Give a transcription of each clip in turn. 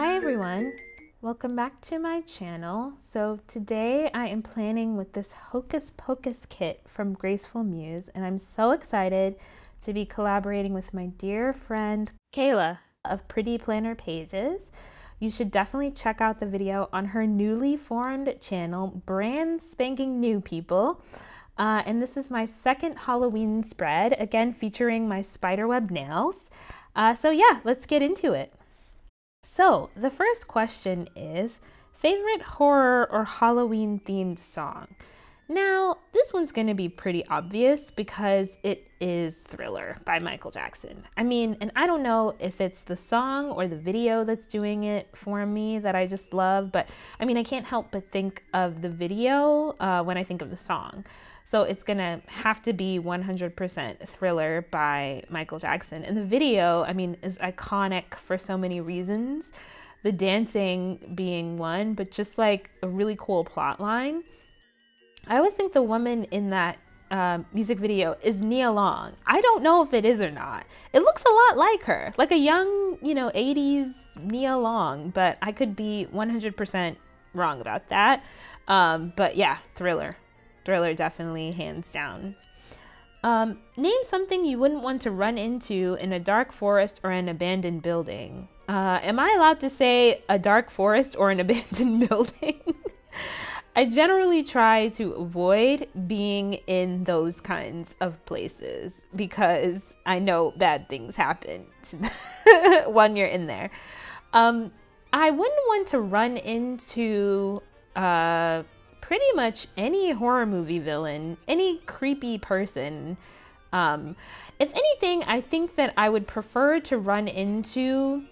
Hi everyone, welcome back to my channel. So today I am planning with this Hocus Pocus kit from Graceful Muse, and I'm so excited to be collaborating with my dear friend Kayla of PrettyPlannerPages. You should definitely check out the video on her newly formed channel, brand spanking new people. And this is my second Halloween spread, again featuring my spiderweb nails. So yeah, let's get into it. So the first question is, favorite horror or Halloween themed song? Now, this one's going to be pretty obvious because it is Thriller by Michael Jackson. I mean, and I don't know if it's the song or the video that's doing it for me that I just love, but I mean, I can't help but think of the video when I think of the song. So it's going to have to be 100% Thriller by Michael Jackson. And the video, I mean, is iconic for so many reasons. The dancing being one, but just like a really cool plot line. I always think the woman in that music video is Nia Long. I don't know if it is or not. It looks a lot like her, like a young, 80s Nia Long, but I could be 100% wrong about that. But yeah, Thriller. Thriller definitely hands down. Name something you wouldn't want to run into in a dark forest or an abandoned building. Am I allowed to say a dark forest or an abandoned building? I generally try to avoid being in those kinds of places because I know bad things happen when you're in there. I wouldn't want to run into pretty much any horror movie villain, any creepy person. If anything, I think that I would prefer to run into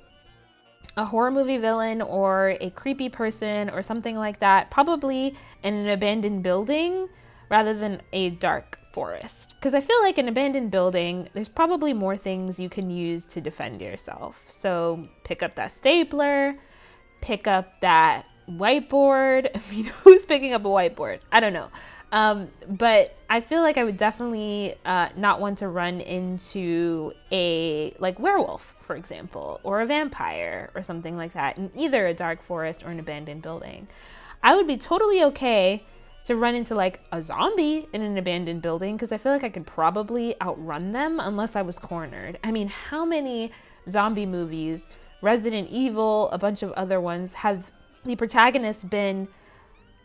a horror movie villain or a creepy person or something like that, probably in an abandoned building rather than a dark forest. Because I feel like an abandoned building, there's probably more things you can use to defend yourself. So pick up that stapler, pick up that whiteboard. I mean, who's picking up a whiteboard? I don't know. But I feel like I would definitely not want to run into a werewolf, for example, or a vampire or something like that in either a dark forest or an abandoned building. I would be totally okay to run into like a zombie in an abandoned building because I feel like I could probably outrun them unless I was cornered. I mean, how many zombie movies, Resident Evil, a bunch of other ones, have the protagonist been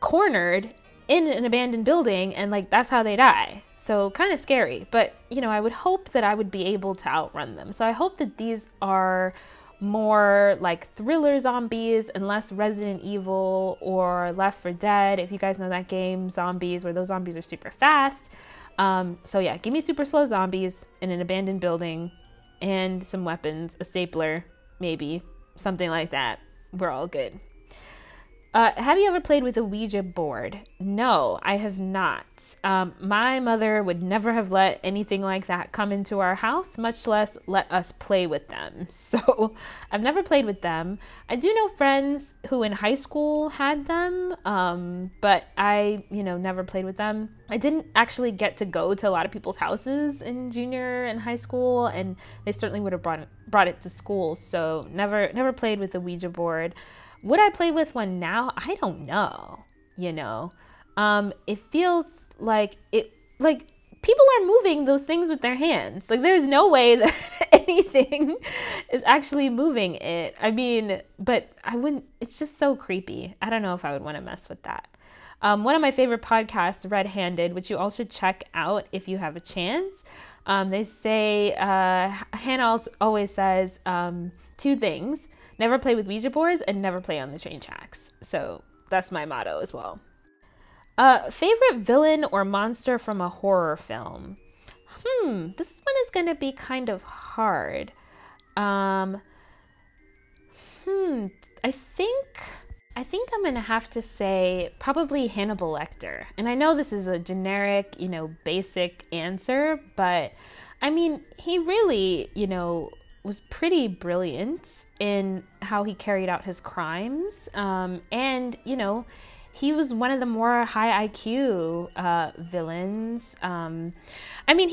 cornered in an abandoned building and like that's how they die? So kind of scary, but I would hope that I would be able to outrun them. So I hope that these are more like thriller zombies and less Resident Evil or Left 4 Dead, if you guys know that game, zombies, where those zombies are super fast. So yeah, give me super slow zombies in an abandoned building and some weapons, a stapler, maybe something like that. We're all good. Have you ever played with a Ouija board? No, I have not. My mother would never have let anything like that come into our house, much less let us play with them. So I've never played with them. I do know friends who in high school had them, but I, never played with them. I didn't actually get to go to a lot of people's houses in junior and high school, and they certainly would have brought it to school. So never played with the Ouija board. Would I play with one now? I don't know, it feels like people are moving those things with their hands. Like there's no way that anything is actually moving it. I mean, but I wouldn't, it's just so creepy. I don't know if I would want to mess with that. One of my favorite podcasts, Red Handed, which you all should check out if you have a chance. They say, Hannah always says two things: never play with Ouija boards and never play on the train tracks. So that's my motto as well. Favorite villain or monster from a horror film? This one is going to be kind of hard. I think I'm going to have to say probably Hannibal Lecter. And I know this is a generic, basic answer, but I mean, he really, was pretty brilliant in how he carried out his crimes. And, he was one of the more high IQ villains. I mean,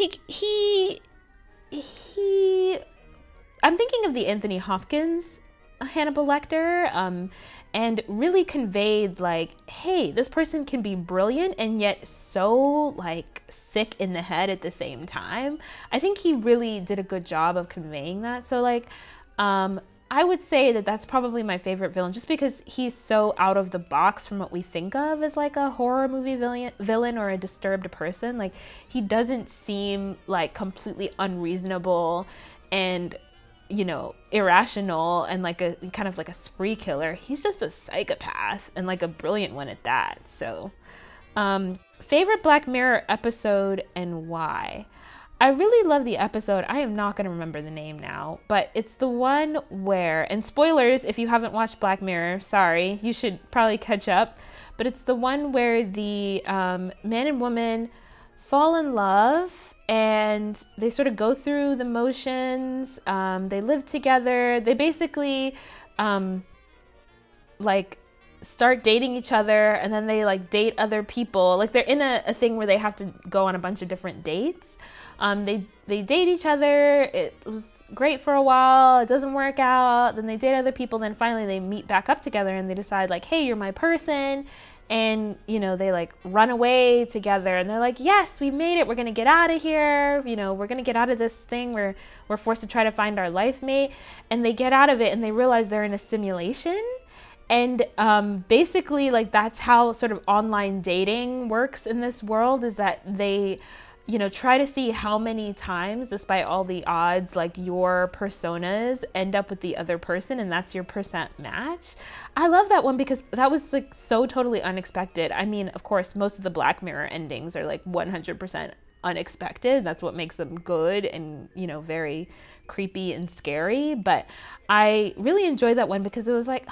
I'm thinking of the Anthony Hopkins Hannibal Lecter, and really conveyed like, hey, this person can be brilliant and yet so like sick in the head at the same time. I think he really did a good job of conveying that. So like, I would say that that's probably my favorite villain, just because he's so out of the box from what we think of as like a horror movie villain or a disturbed person. Like, he doesn't seem like completely unreasonable and, you know, irrational and like a kind of like a spree killer. He's just a psychopath, and like a brilliant one at that. So, favorite Black Mirror episode and why? I really love the episode. I am not going to remember the name now, but it's the one where, and spoilers if you haven't watched Black Mirror, sorry, you should probably catch up, but it's the one where the man and woman fall in love and they sort of go through the motions. They live together. They basically like start dating each other, and then they like date other people. Like, they're in a thing where they have to go on a bunch of different dates. They date each other. It was great for a while. It doesn't work out. Then they date other people. Then finally they meet back up together and they decide like, hey, you're my person. And, you know, they like run away together and they're like, yes, we made it. We're going to get out of here. You know, we're going to get out of this thing where we're forced to try to find our life mate. And they get out of it and they realize they're in a simulation. And basically, like, that's how sort of online dating works in this world, is that they, you know, try to see how many times, despite all the odds, like your personas end up with the other person, and that's your percent match. I love that one because that was like so totally unexpected. I mean, of course, most of the Black Mirror endings are like 100% unexpected. That's what makes them good and, you know, very creepy and scary. But I really enjoyed that one because it was like,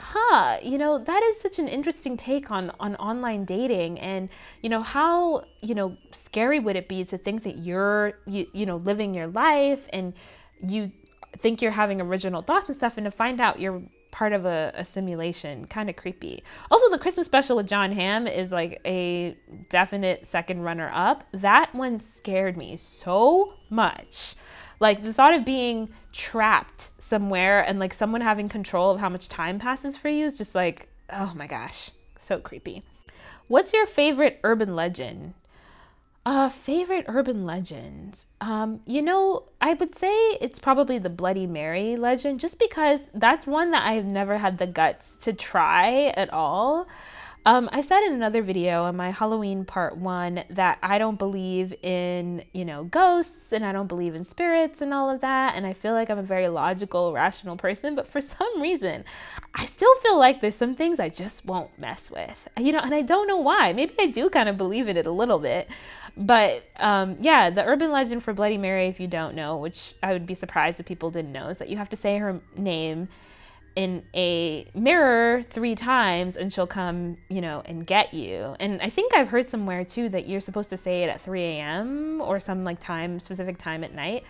you know, that is such an interesting take on online dating. And, you know, how, you know, scary would it be to think that you're, you know, living your life and you think you're having original thoughts and stuff, and to find out you're part of a simulation. Kind of creepy. Also, the Christmas special with John Hamm is like a definite second runner up. That one scared me so much. Like, the thought of being trapped somewhere and like someone having control of how much time passes for you is just like, oh my gosh, so creepy. What's your favorite urban legend? Favorite urban legends. You know, I would say it's probably the Bloody Mary legend, just because that's one that I've never had the guts to try at all. I said in another video on my Halloween Part 1 that I don't believe in, you know, ghosts, and I don't believe in spirits and all of that. And I feel like I'm a very logical, rational person, but for some reason, I still feel like there's some things I just won't mess with, you know, and I don't know why. Maybe I do kind of believe in it a little bit. But yeah, the urban legend for Bloody Mary, if you don't know, which I would be surprised if people didn't know, is that you have to say her name in a mirror 3 times and she'll come, you know, and get you. And I think I've heard somewhere too that you're supposed to say it at 3 a.m. or some like specific time at night.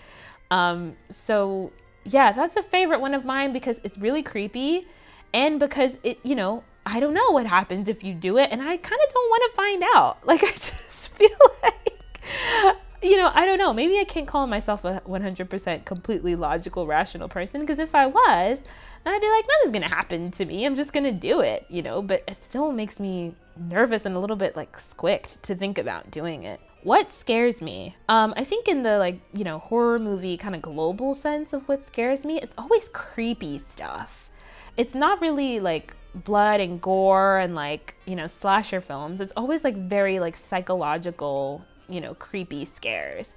So yeah, that's a favorite one of mine because it's really creepy, and because it, you know, I don't know what happens if you do it, and I kind of don't want to find out. Like, I just feel like, you know, I don't know. Maybe I can't call myself a 100% completely logical, rational person, because if I was, then I'd be like, nothing's going to happen to me. I'm just going to do it, you know, but it still makes me nervous and a little bit like squicked to think about doing it. What scares me? I think in the like, you know, horror movie kind of global sense of what scares me, it's always creepy stuff. It's not really like blood and gore and like, you know, slasher films. It's always like very like psychological, you know, creepy scares.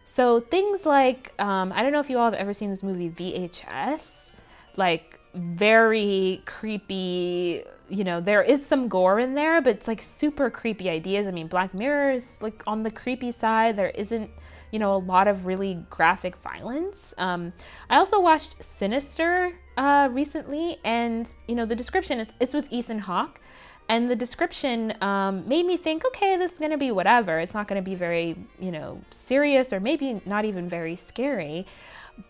So things like, I don't know if you all have ever seen this movie VHS, like very creepy, you know, there is some gore in there, but it's like super creepy ideas. I mean, Black Mirror is like on the creepy side. There isn't, you know, a lot of really graphic violence. I also watched Sinister recently, and, you know, the description is, it's with Ethan Hawke. And the description made me think, okay, this is going to be whatever. It's not going to be very, you know, serious, or maybe not even very scary.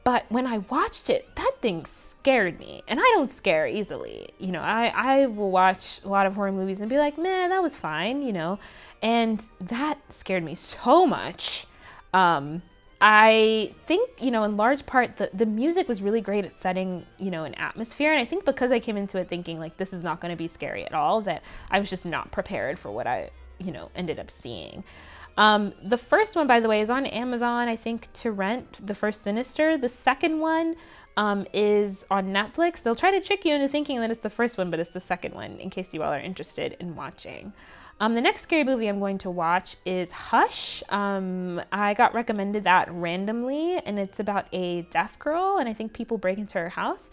But when I watched it, that thing scared me. And I don't scare easily. You know, I will watch a lot of horror movies and be like, man, that was fine, you know. And that scared me so much. I I think, you know, in large part, the music was really great at setting, you know, an atmosphere. And I think because I came into it thinking like, this is not going to be scary at all, that I was just not prepared for what I, you know, ended up seeing. The first one, by the way, is on Amazon, I think, to rent, the first Sinister. The second one is on Netflix. They'll try to trick you into thinking that it's the first one, but it's the second one, in case you all are interested in watching. The next scary movie I'm going to watch is Hush. I got recommended that randomly, and it's about a deaf girl, and I think people break into her house.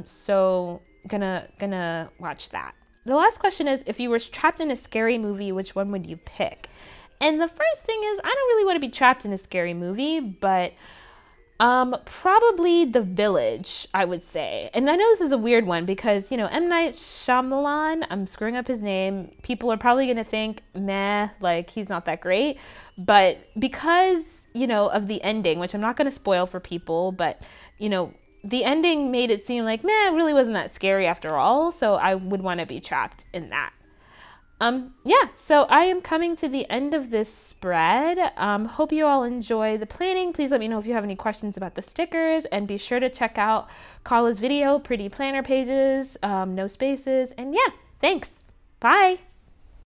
So gonna watch that. The last question is, if you were trapped in a scary movie, which one would you pick? And the first thing is, I don't really want to be trapped in a scary movie, but probably The Village, I would say. And I know this is a weird one because, you know, M. Night Shyamalan, I'm screwing up his name. People are probably going to think, meh, like he's not that great. But because, you know, of the ending, which I'm not going to spoil for people, but, you know, the ending made it seem like, meh, it really wasn't that scary after all. So I would want to be trapped in that. Yeah, so I am coming to the end of this spread. Hope you all enjoy the planning. Please let me know if you have any questions about the stickers, and be sure to check out Carla's video, Pretty Planner Pages, no spaces. And yeah, thanks. Bye.